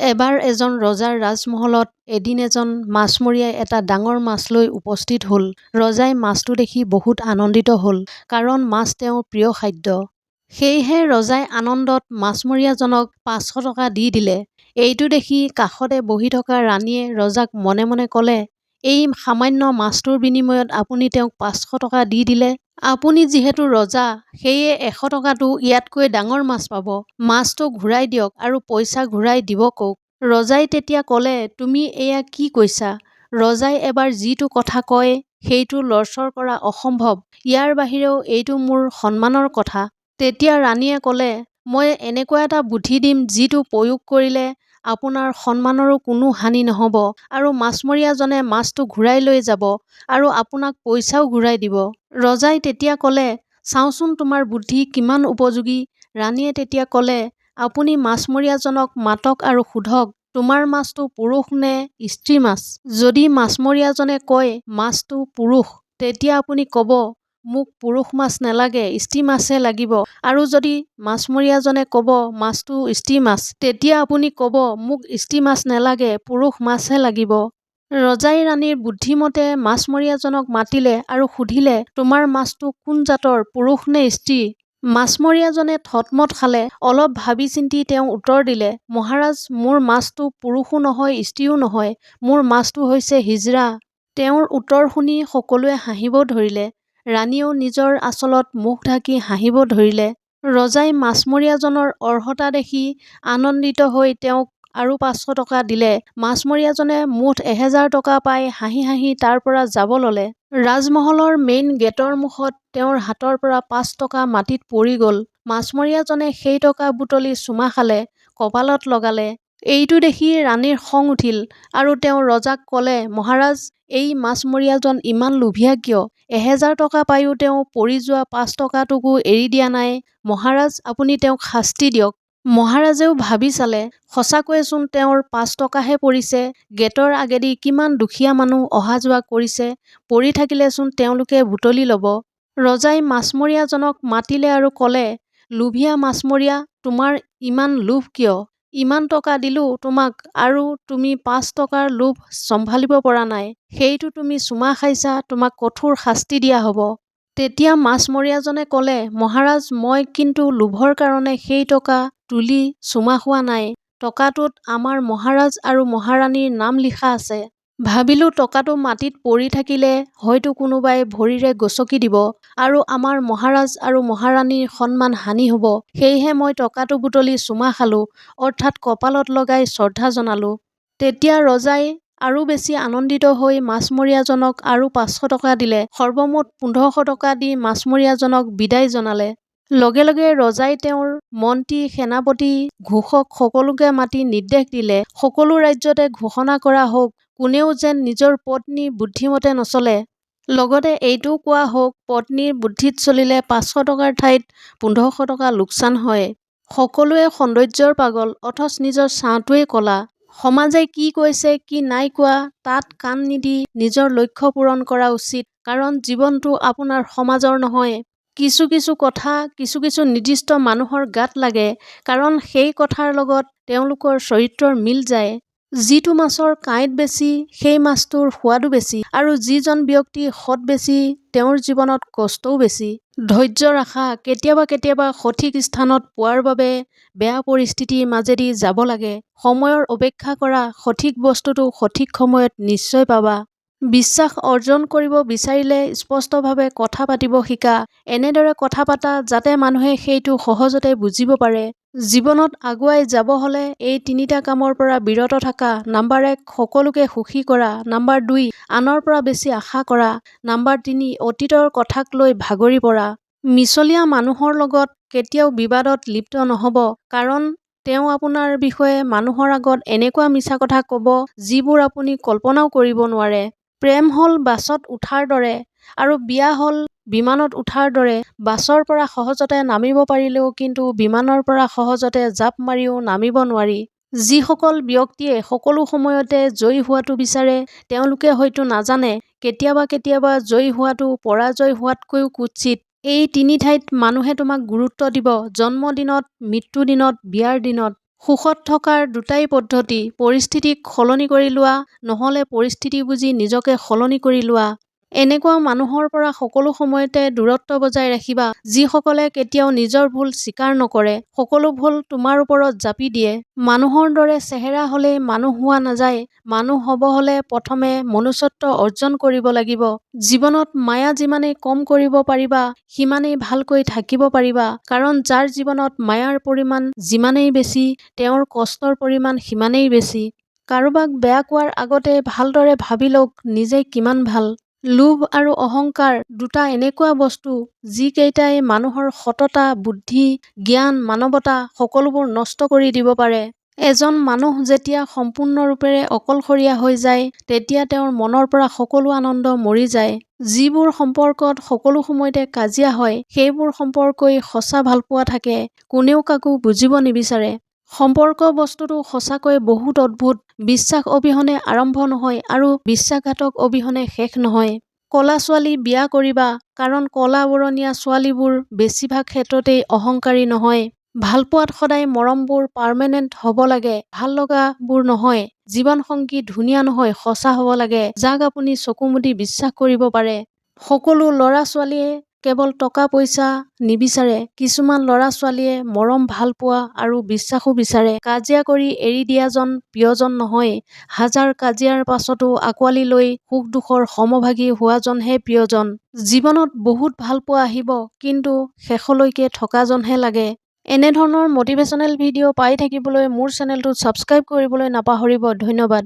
এবাৰ এজন ৰজাৰ ৰাজমহলত এদিন এজন মাছমৰীয়াই এটা ডাঙৰ মাছ লৈ উপস্থিত হ'ল। ৰজাই মাছটো দেখি বহুত আনন্দিত হ'ল, কাৰণ মাছ তেওঁৰ প্ৰিয় খাদ্য। সেয়েহে ৰজাই আনন্দত মাছমৰীয়াজনক ৫০০ টকা দি দিলে। এইটো দেখি কাষতে বহি থকা ৰাণীয়ে ৰজাক মনে মনে ক'লে, "এই সামান্য মাছটোৰ বিনিময়ত আপুনি তেওঁক ৫০০ টকা দি দিলে। আপুনি যিহেতু ৰজা, সেয়ে ১০০ টকাটো ইয়াতকৈ ডাঙৰ মাছ পাব। মাছটো ঘূৰাই দিয়ক আৰু পইচা ঘূৰাই দিব কওক।" ৰজাই তেতিয়া ক'লে, "তুমি এয়া কি কৈছা?" ৰজাই এবাৰ যিটো কথা কয় সেইটো লৰচৰ কৰা অসম্ভৱ। ইয়াৰ বাহিৰেও এইটো মোৰ সন্মানৰ কথা। তেতিয়া ৰাণীয়ে ক'লে, "মই এনেকুৱা এটা বুদ্ধি দিম যিটো প্ৰয়োগ কৰিলে আপোনাৰ সন্মানৰো কোনো হানি নহ'ব আৰু মাছমৰীয়াজনে মাছটো ঘূৰাই লৈ যাব আৰু আপোনাক পইচাও ঘূৰাই দিব।" ৰজাই তেতিয়া ক'লে, "চাওঁচোন তোমাৰ বুদ্ধি কিমান উপযোগী।" ৰাণীয়ে তেতিয়া ক'লে, "আপুনি মাছমৰীয়াজনক মাতক আৰু সোধক, তোমাৰ মাছটো পুৰুষ নে স্ত্ৰী মাছ? যদি মাছমৰীয়াজনে কয় মাছটো পুৰুষ, তেতিয়া আপুনি ক'ব, মোক পুৰুষ মাছ নেলাগে, স্ত্ৰী মাছহে লাগিব। আৰু যদি মাছমৰীয়াজনে ক'ব মাছটো স্ত্ৰী মাছ, তেতিয়া আপুনি ক'ব, মোক স্ত্ৰী মাছ নেলাগে, পুৰুষ মাছহে লাগিব।" ৰজাই ৰাণীৰ বুদ্ধিমতে মাছমৰীয়াজনক মাতিলে আৰু সুধিলে, "তোমাৰ মাছটো কোন জাতৰ, পুৰুষ নে স্ত্ৰী?" মাছমৰীয়াজনে থতমত খালে। অলপ ভাবি চিন্তি তেওঁ উত্তৰ দিলে, "মহাৰাজ, মোৰ মাছটো পুৰুষো নহয়, স্ত্ৰীও নহয়, মোৰ মাছটো হৈছে হিজৰা।" তেওঁৰ উত্তৰ শুনি সকলোৱে হাঁহিব ধৰিলে। ৰাণীয়েও নিজৰ আঁচলত মুখ ঢাকি হাঁহিব ধৰিলে। ৰজাই মাছমৰীয়াজনৰ অৰ্হতা দেখি আনন্দিত হৈ তেওঁক আৰু ৫০০ টকা দিলে। মাছমৰীয়াজনে মুঠ ১০০০ টকা পাই হাঁহি হাঁহি তাৰ পৰা যাব ল'লে। ৰাজমহলৰ মেইন গেটৰ মুখত তেওঁৰ হাতৰ পৰা ৫ টকা মাটিত পৰি গ'ল। মাছমৰীয়াজনে সেই টকা বুটলি চুমা খালে, কপালত লগালে। এইটো দেখি ৰাণীৰ খং উঠিল আৰু তেওঁ ৰজাক ক'লে, "মহাৰাজ, এই মাছমৰীয়াজন ইমান লোভীয়া কিয়? ১০০০ টকা পায়ো তেওঁ পৰি যোৱা ৫ টকাটোকো এৰি দিয়া নাই। মহাৰাজ, আপুনি তেওঁক শাস্তি দিয়ক।" মহাৰাজেও ভাবি চালে, সঁচাকৈয়েচোন তেওঁৰ ৫ টকাহে পৰিছে। গেটৰ আগেদি কিমান দুখীয়া মানুহ অহা যোৱা কৰিছে, পৰি থাকিলেচোন তেওঁলোকে বুটলি ল'ব। ৰজাই মাছমৰীয়াজনক মাতিলে আৰু ক'লে, "লোভীয়া মাছমৰীয়া, তোমাৰ ইমান লোভ কিয়? ইমান টকা দিলোঁ তোমাক আৰু তুমি ৫ টকাৰ লোভ চম্ভালিব পৰা নাই। সেইটো তুমি চুমা খাইছা, তোমাক কঠোৰ শাস্তি দিয়া হ'ব।" তেতিয়া মাছমৰীয়াজনে ক'লে, "মহাৰাজ, মই কিন্তু লোভৰ কাৰণে সেই টকা তুলি চুমা খোৱা নাই। টকাটোত আমাৰ মহাৰাজ আৰু মহাৰাণীৰ নাম লিখা আছে। ভাবিলোঁ টকাটো মাটিত পৰি থাকিলে হয়তো কোনোবাই ভৰিৰে গছকি দিব আৰু আমাৰ মহাৰাজ আৰু মহাৰাণীৰ সন্মান হানি হ'ব। সেয়েহে মই টকাটো বুটলি চুমা খালোঁ, অৰ্থাৎ কপালত লগাই শ্ৰদ্ধা জনালোঁ।" তেতিয়া ৰজাই আৰু বেছি আনন্দিত হৈ মাছমৰীয়াজনক আৰু ৫০০ টকা দিলে। সৰ্বমুঠ ১৫০০ টকা দি মাছমৰীয়াজনক বিদায় জনালে। লগে লগে ৰজাই তেওঁৰ মন্ত্ৰী, সেনাপতি, ঘোষক সকলোকে মাতি নিৰ্দেশ দিলে, সকলো ৰাজ্যতে ঘোষণা কৰা হওক, কোনেও যেন নিজৰ পত্নীৰ বুদ্ধিমতে নচলে। লগতে এইটোও কোৱা হওক, পত্নীৰ বুদ্ধিত চলিলে ৫০০ টকাৰ ঠাইত ১৫০০ টকা লোকচান হয়। সকলোৱে সৌন্দৰ্যৰ পাগল, অথচ নিজৰ ছাঁটোৱেই ক'লা। সমাজে কি কৈছে কি নাই কোৱা তাত কাণ নিদি নিজৰ লক্ষ্য পূৰণ কৰা উচিত, কাৰণ জীৱনটো আপোনাৰ সমাজৰ নহয়। কিছু কিছু কথা কিছু কিছু নিৰ্দিষ্ট মানুহৰ গাত লাগে, কাৰণ সেই কথাৰ লগত তেওঁলোকৰ চৰিত্ৰৰ মিল যায়। যিটো মাছৰ কাঁইট বেছি, সেই মাছটোৰ সোৱাদো বেছি। আৰু যিজন ব্যক্তি সৎ বেছি, তেওঁৰ জীৱনত কষ্টও বেছি। ধৈৰ্য ৰাখা, কেতিয়াবা কেতিয়াবা সঠিক স্থানত পোৱাৰ বাবে বেয়া পৰিস্থিতিৰ মাজেদি যাব লাগে। সময়ৰ অপেক্ষা কৰা, সঠিক বস্তুটো সঠিক সময়ত নিশ্চয় পাবা। বিশ্বাস অৰ্জন কৰিব বিচাৰিলে স্পষ্টভাৱে কথা পাতিব শিকা। এনেদৰে কথা পাতা যাতে মানুহে সেইটো সহজতে বুজিব পাৰে। জীৱনত আগুৱাই যাব হ'লে এই ৩টা কামৰ পৰা বিৰত থাকা। নাম্বাৰ ১, সকলোকে সুখী কৰা। নাম্বাৰ ২, আনৰ পৰা বেছি আশা কৰা। নাম্বাৰ ৩, অতীতৰ কথাক লৈ ভাগৰি পৰা। মিছলীয়া মানুহৰ লগত কেতিয়াও বিবাদত লিপ্ত নহ'ব, কাৰণ তেওঁ আপোনাৰ বিষয়ে মানুহৰ আগত এনেকুৱা মিছা কথা ক'ব যিবোৰ আপুনি কল্পনাও কৰিব নোৱাৰে। প্ৰেম হ'ল বাছত উঠাৰ দৰে আৰু বিয়া হ'ল বিমানত উঠাৰ দৰে। বাছৰ পৰা সহজতে নামিব পাৰিলেও কিন্তু বিমানৰ পৰা সহজতে জাপ মাৰিও নামিব নোৱাৰি। যিসকল ব্যক্তিয়ে সকলো সময়তে জয়ী হোৱাটো বিচাৰে, তেওঁলোকে হয়তো নাজানে, কেতিয়াবা কেতিয়াবা জয়ী হোৱাটো পৰাজয় হোৱাতকৈও কুৎসিত। এই ৩ ঠাইত মানুহে তোমাক গুৰুত্ব দিব: জন্মদিনত, মৃত্যুদিনত, বিয়াৰ দিনত। সুখত থকাৰ দুটাই পদ্ধতি, পৰিস্থিতিক সলনি কৰি লোৱা, নহ'লে পৰিস্থিতি বুজি নিজকে সলনি কৰি লোৱা। এনেকুৱা মানুহৰ পৰা সকলো সময়তে দূৰত্ব বজাই ৰাখিবা, যিসকলে কেতিয়াও নিজৰ ভুল স্বীকাৰ নকৰে, সকলো ভুল তোমাৰ ওপৰত জাপি দিয়ে। মানুহৰ দৰে চেহেৰা হ'লেই মানুহ হোৱা নাযায়। মানুহ হ'ব হ'লে প্ৰথমে মনুষ্যত্ব অৰ্জন কৰিব লাগিব। জীৱনত মায়া যিমানেই কম কৰিব পাৰিবা, সিমানেই ভালকৈ থাকিব পাৰিবা। কাৰণ যাৰ জীৱনত মায়াৰ পৰিমাণ যিমানেই বেছি, তেওঁৰ কষ্টৰ পৰিমাণ সিমানেই বেছি। কাৰোবাক বেয়া কোৱাৰ আগতে ভালদৰে ভাবি লওক নিজে কিমান ভাল। লোভ আৰু অহংকাৰ দুটা এনেকুৱা বস্তু, যিকেইটাই মানুহৰ সততা, বুদ্ধি, জ্ঞান, মানৱতা সকলোবোৰ নষ্ট কৰি দিব পাৰে। এজন মানুহ যেতিয়া সম্পূৰ্ণৰূপেৰে অকলশৰীয়া হৈ যায়, তেতিয়া তেওঁৰ মনৰ পৰা সকলো আনন্দ মৰি যায়। যিবোৰ সম্পৰ্কত সকলো সময়তে কাজিয়া হয়, সেইবোৰ সম্পৰ্কই সঁচা ভালপোৱা থাকে, কোনেও কাকো বুজিব নিবিচাৰে। সম্পৰ্ক বস্তুটো সঁচাকৈ বহুত অদ্ভুত। বিশ্বাস অবিহনে আৰম্ভ নহয় আৰু বিশ্বাসঘাতক অবিহনে শেষ নহয়। কলা ছোৱালী বিয়া কৰিবা, কাৰণ কলা বৰণীয়া ছোৱালীবোৰ বেছিভাগ ক্ষেত্ৰতেই অহংকাৰী নহয়। ভালপোৱাত সদায় মৰমবোৰ পাৰ্মানেণ্ট হ'ব লাগে, ভাল লগাবোৰ নহয়। জীৱনসংগী ধুনীয়া নহয়, সঁচা হ'ব লাগে, যাক আপুনি চকু মুদি বিশ্বাস কৰিব পাৰে। সকলো ল'ৰা-ছোৱালীয়ে কেৱল টকা পইচা নিবিচাৰে, কিছুমান ল'ৰা-ছোৱালীয়ে মৰম, ভালপোৱা আৰু বিশ্বাসো বিচাৰে। কাজিয়া কৰি এৰি দিয়াজন প্ৰিয়জন নহয়, হাজাৰ কাজিয়াৰ পাছতো আঁকোৱালি লৈ সুখ দুখৰ সমভাগী হোৱাজনহে প্ৰিয়জন। জীৱনত বহুত ভালপোৱা আহিব, কিন্তু শেষলৈকে থকাজনহে লাগে। এনেধৰণৰ মটিভেশ্যনেল ভিডিঅ' পাই থাকিবলৈ মোৰ চেনেলটো ছাবস্ক্ৰাইব কৰিবলৈ নাপাহৰিব। ধন্যবাদ।